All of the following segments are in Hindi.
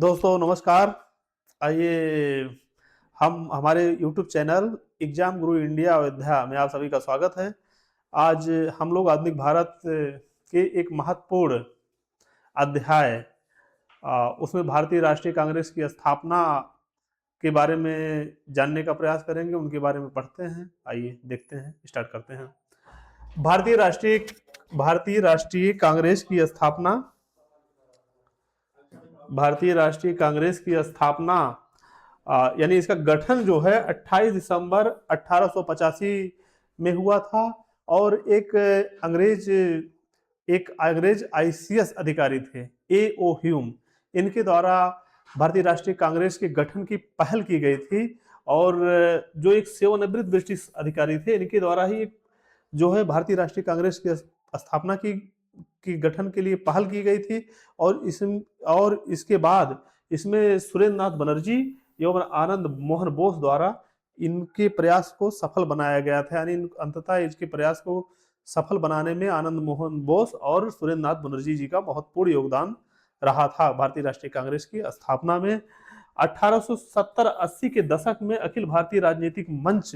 दोस्तों नमस्कार। आइए हम हमारे यूट्यूब चैनल एग्जाम गुरु इंडिया अयोध्या में आप सभी का स्वागत है। आज हम लोग आधुनिक भारत के एक महत्वपूर्ण अध्याय उसमें भारतीय राष्ट्रीय कांग्रेस की स्थापना के बारे में जानने का प्रयास करेंगे, उनके बारे में पढ़ते हैं। आइए देखते हैं, स्टार्ट करते हैं। भारतीय राष्ट्रीय भारतीय राष्ट्रीय कांग्रेस की स्थापना भारतीय राष्ट्रीय कांग्रेस की स्थापना यानी इसका गठन जो है 28 दिसंबर 1885 में हुआ था। और एक अंग्रेज आईसीएस अधिकारी थे, ए ओ ह्यूम, इनके द्वारा भारतीय राष्ट्रीय कांग्रेस के गठन की पहल की गई थी। और जो एक सेवानिवृत्त ब्रिटिश अधिकारी थे, इनके द्वारा ही जो है भारतीय राष्ट्रीय कांग्रेस की स्थापना की गठन के लिए पहल की गई थी। और इसके बाद इसमें सुरेंद्र नाथ बनर्जी एवं आनंद मोहन बोस द्वारा इनके प्रयास को सफल बनाया गया था। यानी अंततः इसके प्रयास को सफल बनाने में आनंद मोहन बोस और सुरेंद्र नाथ बनर्जी जी का महत्वपूर्ण योगदान रहा था भारतीय राष्ट्रीय कांग्रेस की स्थापना में। 1870-80 के दशक में अखिल भारतीय राजनीतिक मंच,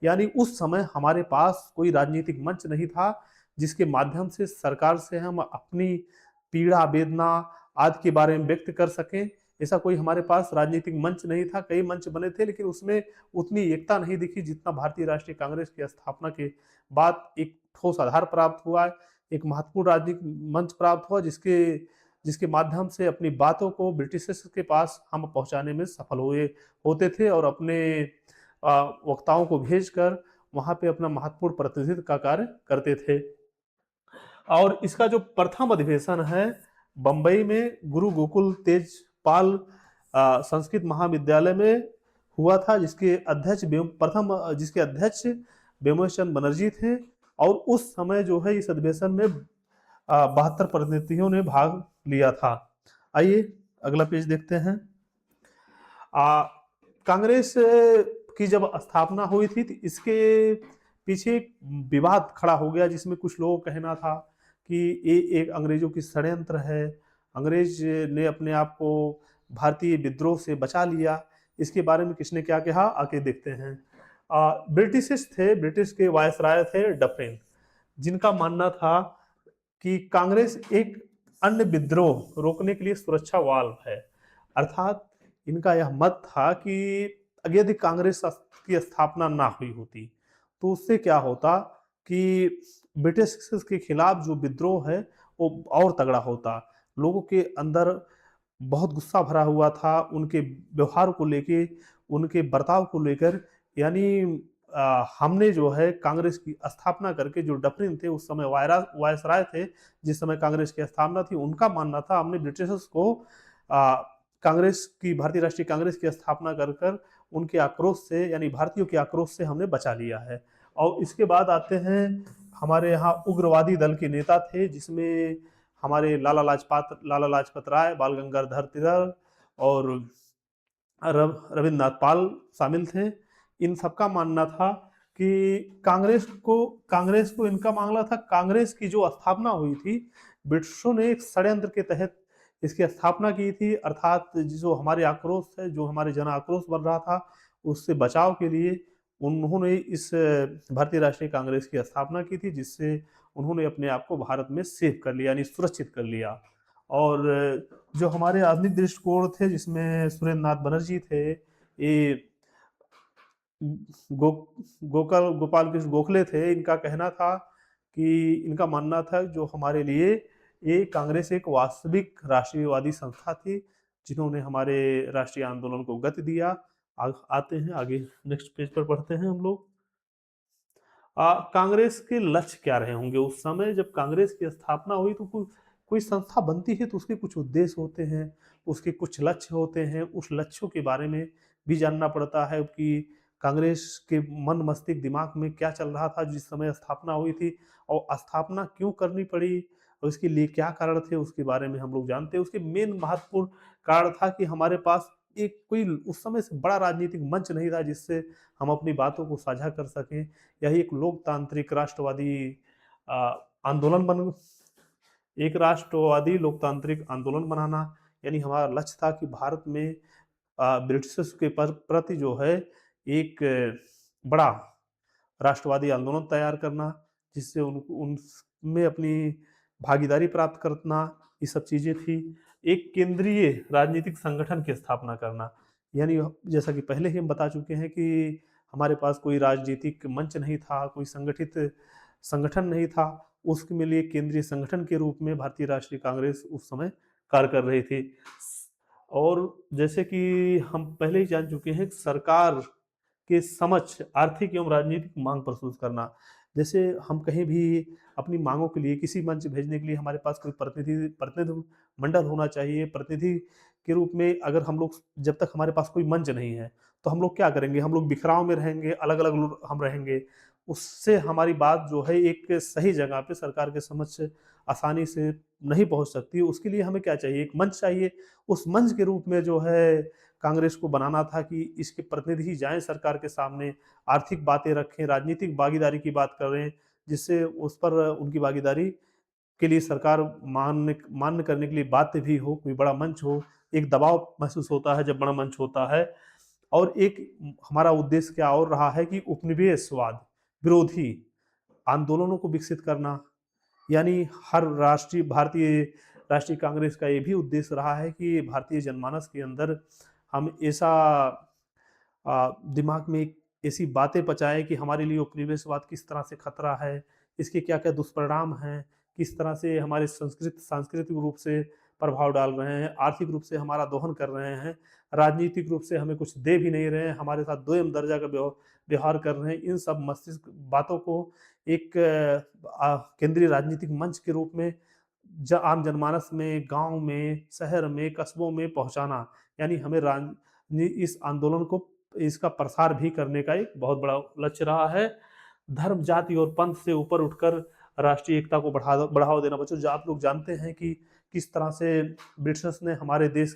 यानी उस समय हमारे पास कोई राजनीतिक मंच नहीं था जिसके माध्यम से सरकार से हम अपनी पीड़ा वेदना आदि के बारे में व्यक्त कर सकें। ऐसा कोई हमारे पास राजनीतिक मंच नहीं था। कई मंच बने थे, लेकिन उसमें उतनी एकता नहीं दिखी जितना भारतीय राष्ट्रीय कांग्रेस की स्थापना के बाद एक ठोस आधार प्राप्त हुआ, एक महत्वपूर्ण राजनीतिक मंच प्राप्त हुआ जिसके जिसके माध्यम से अपनी बातों को ब्रिटिशर्स के पास हम पहुंचाने में सफल हुए होते थे और अपने वक्ताओं को भेजकर वहां पे अपना महत्वपूर्ण प्रतिनिधित्व का कार्य करते थे। और इसका जो प्रथम अधिवेशन है बंबई में गुरु गोकुल तेजपाल संस्कृत महाविद्यालय में हुआ था, जिसके अध्यक्ष व्योमेश चंद्र बनर्जी थे। और उस समय जो है इस अधिवेशन में 72 प्रतिनिधियों ने भाग लिया था। आइए अगला पेज देखते हैं। कांग्रेस की जब स्थापना हुई थी तो इसके पीछे एक विवाद खड़ा हो गया, जिसमें कुछ लोगों का कहना था कि ये एक अंग्रेजों की षड्यंत्र है, अंग्रेज ने अपने आप को भारतीय विद्रोह से बचा लिया। इसके बारे में किसने क्या कहा, आके देखते हैं। ब्रिटिश के वायसराय थे डफरिन, जिनका मानना था कि कांग्रेस एक अन्य विद्रोह रोकने के लिए सुरक्षा वाल्व है। अर्थात इनका यह मत था कि यदि कांग्रेस की स्थापना ना हुई होती तो उससे क्या होता कि ब्रिटिश के खिलाफ जो विद्रोह है वो और तगड़ा होता। लोगों के अंदर बहुत गुस्सा भरा हुआ था उनके व्यवहार को लेके, उनके बर्ताव को लेकर। यानी हमने जो है कांग्रेस की स्थापना करके, जो डफरिन थे उस समय वायसराय थे जिस समय कांग्रेस की स्थापना थी, उनका मानना था हमने ब्रिटिशर्स को भारतीय राष्ट्रीय कांग्रेस की स्थापना कर कर उनके आक्रोश से, यानी भारतीयों के आक्रोश से हमने बचा लिया है। और इसके बाद आते हैं हमारे यहाँ उग्रवादी दल के नेता थे, जिसमें हमारे लाला लाजपत राय, बाल गंगाधर तिलक और रविन्द्रनाथ पाल शामिल थे। इन सबका मानना था कि कांग्रेस को इनका मामला था, कांग्रेस की जो स्थापना हुई थी ब्रिटिशों ने एक षड्यंत्र के तहत इसकी स्थापना की थी। अर्थात जो हमारे आक्रोश है, जो हमारे जन आक्रोश बन रहा था, उससे बचाव के लिए उन्होंने इस भारतीय राष्ट्रीय कांग्रेस की स्थापना की थी, जिससे उन्होंने अपने आप को भारत में सेव कर लिया, यानी सुरक्षित कर लिया। और जो हमारे आधुनिक दृष्टिकोण थे, जिसमें सुरेंद्र नाथ बनर्जी थे, ये गो गोपाल कृष्ण गोखले थे, इनका कहना था कि इनका मानना था जो हमारे लिए ये कांग्रेस एक वास्तविक राष्ट्रीयवादी संस्था थी, जिन्होंने हमारे राष्ट्रीय आंदोलन को गति दिया। आते हैं आगे, नेक्स्ट पेज पर पढ़ते हैं हम लोग। कांग्रेस के लक्ष्य क्या रहे होंगे उस समय जब कांग्रेस की स्थापना हुई? तो कोई संस्था बनती है तो उसके कुछ उद्देश्य होते हैं, उसके कुछ लक्ष्य होते हैं। उस लक्ष्यों के बारे में भी जानना पड़ता है कि कांग्रेस के मन मस्तिष्क दिमाग में क्या चल रहा था जिस समय स्थापना हुई थी, और स्थापना क्यों करनी पड़ी और इसके लिए क्या कारण थे, उसके बारे में हम लोग जानते हैं। उसके मेन महत्वपूर्ण कारण था कि हमारे पास एक कोई उस समय से बड़ा राजनीतिक मंच नहीं था जिससे हम अपनी बातों को साझा कर सकें। यही एक लोकतांत्रिक राष्ट्रवादी आंदोलन बन एक राष्ट्रवादी लोकतांत्रिक आंदोलन बनाना, यानी हमारा लक्ष्य था कि भारत में ब्रिटिशर्स के प्रति जो है एक बड़ा राष्ट्रवादी आंदोलन तैयार करना, जिससे उनमें अपनी भागीदारी प्राप्त करना, ये सब चीज़ें थी। एक केंद्रीय राजनीतिक संगठन की स्थापना करना, यानी जैसा कि पहले ही हम बता चुके हैं कि हमारे पास कोई राजनीतिक मंच नहीं था, कोई संगठित संगठन नहीं था। उसके लिए केंद्रीय संगठन के रूप में भारतीय राष्ट्रीय कांग्रेस उस समय कार्य कर रही थी। और जैसे कि हम पहले ही जान चुके हैं, सरकार के समक्ष आर्थिक एवं राजनीतिक मांग प्रस्तुत करना। जैसे हम कहीं भी अपनी मांगों के लिए किसी मंच भेजने के लिए हमारे पास कोई प्रतिनिधि प्रतिनिधि मंडल होना चाहिए। प्रतिनिधि के रूप में अगर हम लोग, जब तक हमारे पास कोई मंच नहीं है, तो हम लोग क्या करेंगे? हम लोग बिखराव में रहेंगे, अलग-अलग लोग हम रहेंगे। उससे हमारी बात जो है एक सही जगह पे सरकार के समक्ष आसानी से नहीं पहुँच सकती। उसके लिए हमें क्या चाहिए? एक मंच चाहिए। उस मंच के रूप में जो है कांग्रेस को बनाना था कि इसके प्रतिनिधि जाएँ सरकार के सामने, आर्थिक बातें रखें, राजनीतिक भागीदारी की बात करें, जिससे उस पर उनकी भागीदारी के लिए सरकार मान्य मान्य करने के लिए बाध्य भी हो, कोई बड़ा मंच हो। एक दबाव महसूस होता है जब बड़ा मंच होता है। और एक हमारा उद्देश्य क्या और रहा है कि उपनिवेशवाद विरोधी आंदोलनों को विकसित करना। यानी हर भारतीय राष्ट्रीय कांग्रेस का ये भी उद्देश्य रहा है कि भारतीय जनमानस के अंदर हम ऐसा दिमाग में एक ऐसी बातें पचाएँ कि हमारे लिए उपनिवेशवाद किस तरह से खतरा है, इसके क्या-क्या दुष्परिणाम हैं, किस तरह से हमारे सांस्कृतिक रूप से प्रभाव डाल रहे हैं, आर्थिक रूप से हमारा दोहन कर रहे हैं, राजनीतिक रूप से हमें कुछ दे भी नहीं रहे हैं, हमारे साथ दोयम दर्जा का व्यवहार कर रहे हैं। इन सब मस्तिष्क बातों को एक केंद्रीय राजनीतिक मंच के रूप में आम जनमानस में, गाँव में, शहर में, कस्बों में पहुँचाना। यानी हमें इस आंदोलन को, इसका प्रसार भी करने का एक बहुत बड़ा लक्ष्य रहा है। धर्म, जाति और पंथ से ऊपर उठकर राष्ट्रीय एकता को बढ़ावा देना। बच्चों, जो आप लोग जानते हैं कि किस तरह से ब्रिटिशर्स ने हमारे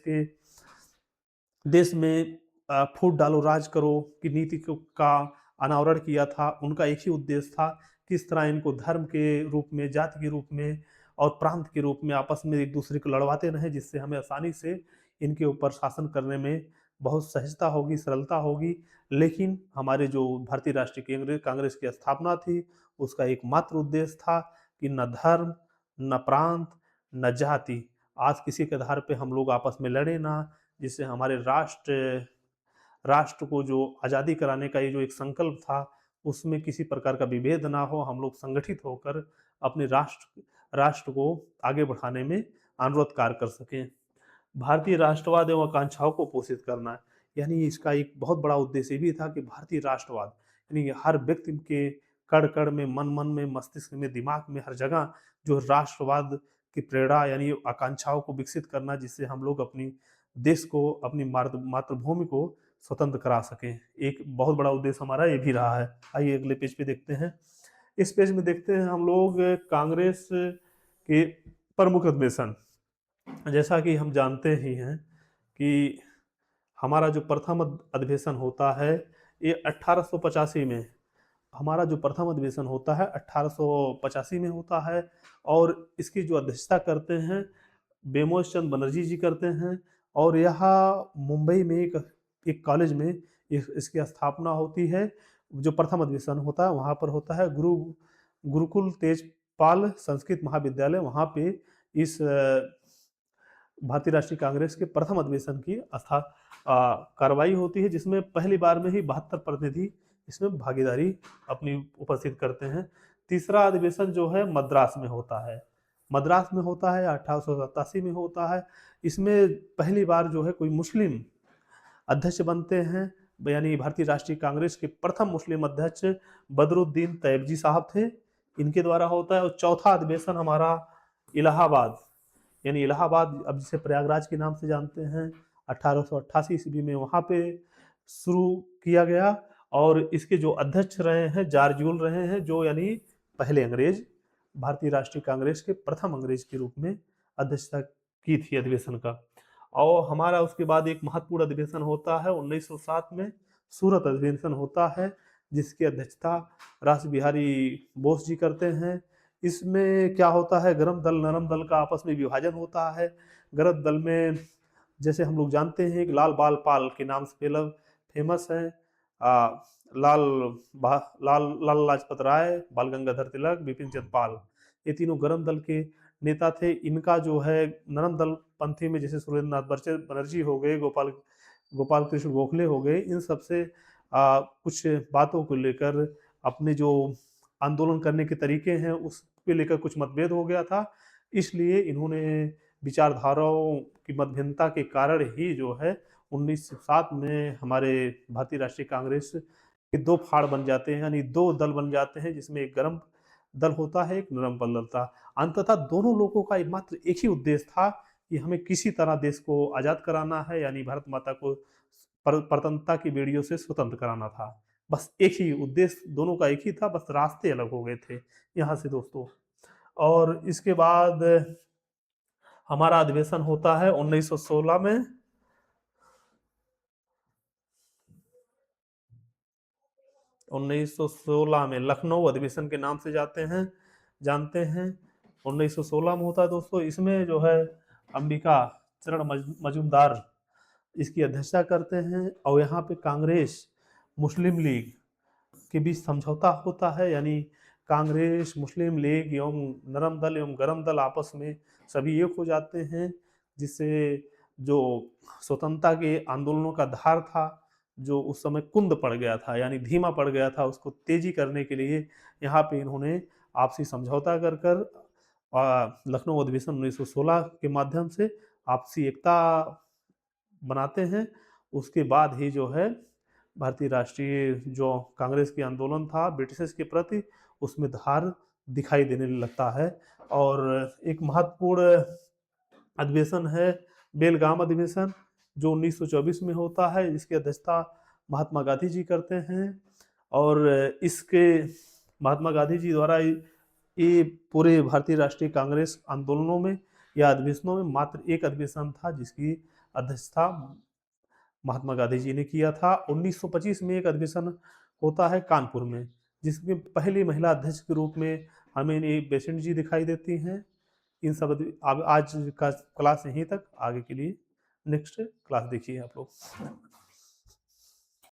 देश में फूट डालो राज करो की नीति का अनावरण किया था। उनका एक ही उद्देश्य था, किस तरह इनको धर्म के रूप में, जाति के रूप में और प्रांत के रूप में आपस में एक दूसरे को लड़वाते रहें, जिससे हमें आसानी से इनके ऊपर शासन करने में बहुत सहजता होगी, सरलता होगी। लेकिन हमारे जो भारतीय राष्ट्रीय कांग्रेस की स्थापना थी, उसका एकमात्र उद्देश्य था कि न धर्म, न प्रांत, न जाति, आज किसी के आधार पे हम लोग आपस में लड़े ना, जिससे हमारे राष्ट्र को जो आज़ादी कराने का ये जो एक संकल्प था, उसमें किसी प्रकार का विभेद ना हो, हम लोग संगठित होकर अपने राष्ट्र को आगे बढ़ाने में अनुरत कार्य कर सकें। भारतीय राष्ट्रवाद एवं आकांक्षाओं को पोषित करना, यानी इसका एक बहुत बड़ा उद्देश्य ये भी था कि भारतीय राष्ट्रवाद, यानी हर व्यक्ति के कण-कण में, मन-मन में, मस्तिष्क में, दिमाग में, हर जगह जो राष्ट्रवाद की प्रेरणा यानी आकांक्षाओं को विकसित करना, जिससे हम लोग अपनी देश को, अपनी मातृभूमि को स्वतंत्र करा सकें। एक बहुत बड़ा उद्देश्य हमारा ये भी रहा है। आइए अगले पेज पे देखते हैं। इस पेज में देखते हैं हम लोग कांग्रेस के प्रमुख अधिवेशन। जैसा कि हम जानते ही हैं कि हमारा जो प्रथम अधिवेशन होता है, ये 1885 में, हमारा जो प्रथम अधिवेशन होता है 1885 में होता है। और इसकी जो अध्यक्षता करते हैं बेमोज चंद बनर्जी जी करते हैं। और यह मुंबई में एक कॉलेज में इसकी स्थापना होती है। जो प्रथम अधिवेशन होता है वहाँ पर होता है गुरुकुल तेजपाल संस्कृत महाविद्यालय, वहाँ पे इस भारतीय राष्ट्रीय कांग्रेस के प्रथम अधिवेशन की कार्रवाई होती है, जिसमें पहली बार में ही 72 प्रतिनिधि इसमें भागीदारी अपनी उपस्थित करते हैं। तीसरा अधिवेशन जो है मद्रास में होता है, 1887 में होता है। इसमें पहली बार जो है कोई मुस्लिम अध्यक्ष बनते हैं, यानी भारतीय राष्ट्रीय कांग्रेस के प्रथम मुस्लिम अध्यक्ष बदरुद्दीन तैयबजी साहब थे, इनके द्वारा होता है। और चौथा अधिवेशन हमारा इलाहाबाद, यानी इलाहाबाद अब जिसे प्रयागराज के नाम से जानते हैं, 1888 ईस्वी में वहाँ पे शुरू किया गया। और इसके जो अध्यक्ष रहे हैं जॉर्ज यूल रहे हैं, जो यानी पहले अंग्रेज, भारतीय राष्ट्रीय कांग्रेस के प्रथम अंग्रेज के रूप में अध्यक्षता की थी अधिवेशन का। और हमारा उसके बाद एक महत्वपूर्ण अधिवेशन होता है 1907 में, सूरत अधिवेशन होता है, जिसकी अध्यक्षता रास बिहारी बोस जी करते हैं। इसमें क्या होता है, गरम दल नरम दल का आपस में विभाजन होता है। गरम दल में जैसे हम लोग जानते हैं कि लाल बाल पाल के नाम से फेमस है। आ, लाल लाल लाल लाजपत राय, बाल गंगाधर तिलक, बिपिन चंद्र पाल, ये तीनों गरम दल के नेता थे। इनका जो है नरम दल पंथी में जैसे सुरेंद्र नाथ बनर्जी हो गए, गोपाल गोपाल कृष्ण गोखले हो गए, इन सबसे कुछ बातों को लेकर, अपने जो आंदोलन करने के तरीके हैं उसको लेकर कुछ मतभेद हो गया था। इसलिए इन्होंने विचारधाराओं की मतभिन्नता के कारण ही जो है 1907 में हमारे भारतीय राष्ट्रीय कांग्रेस के दो फाड़ बन जाते हैं, यानी दो दल बन जाते हैं, जिसमें एक गर्म दल होता है, एक नरम दल था। अंततः दोनों लोगों का मात्र एक ही उद्देश्य था कि हमें किसी तरह देश को आजाद कराना है, यानी भारत माता को परतंत्रता की बेड़ियों से स्वतंत्र कराना था। बस एक ही उद्देश्य दोनों का एक ही था, बस रास्ते अलग हो गए थे यहाँ से दोस्तों। और इसके बाद हमारा अधिवेशन होता है 1916 में। 1916 में लखनऊ अधिवेशन के नाम से जानते हैं। 1916 में होता है दोस्तों। इसमें जो है अंबिका चरण मजूमदार इसकी अध्यक्षता करते हैं, और यहाँ पे कांग्रेस मुस्लिम लीग के बीच समझौता होता है, यानी कांग्रेस, मुस्लिम लीग एवं नरम दल एवं गरम दल आपस में सभी एक हो जाते हैं, जिससे जो स्वतंत्रता के आंदोलनों का धार था, जो उस समय कुंद पड़ गया था, यानी धीमा पड़ गया था, उसको तेजी करने के लिए यहाँ पे इन्होंने आपसी समझौता कर कर लखनऊ अधिवेशन 1916 के माध्यम से आपसी एकता बनाते हैं। उसके बाद ही जो है भारतीय राष्ट्रीय जो कांग्रेस की आंदोलन था ब्रिटिश के प्रति, उसमें धार दिखाई देने लगता है। और एक महत्वपूर्ण अधिवेशन है बेलगाम अधिवेशन, जो 1924 में होता है। इसकी अध्यक्षता महात्मा गांधी जी करते हैं, और इसके महात्मा गांधी जी द्वारा ये पूरे भारतीय राष्ट्रीय कांग्रेस आंदोलनों में या अधिवेशनों में मात्र एक अधिवेशन था जिसकी अध्यक्षता महात्मा गांधी जी ने किया था। 1925 में एक अधिवेशन होता है कानपुर में, जिसमें पहली महिला अध्यक्ष के रूप में हमें बेसेंट जी दिखाई देती हैं। इन सब अब आज का क्लास यहीं तक, आगे के लिए नेक्स्ट क्लास देखिए आप लोग।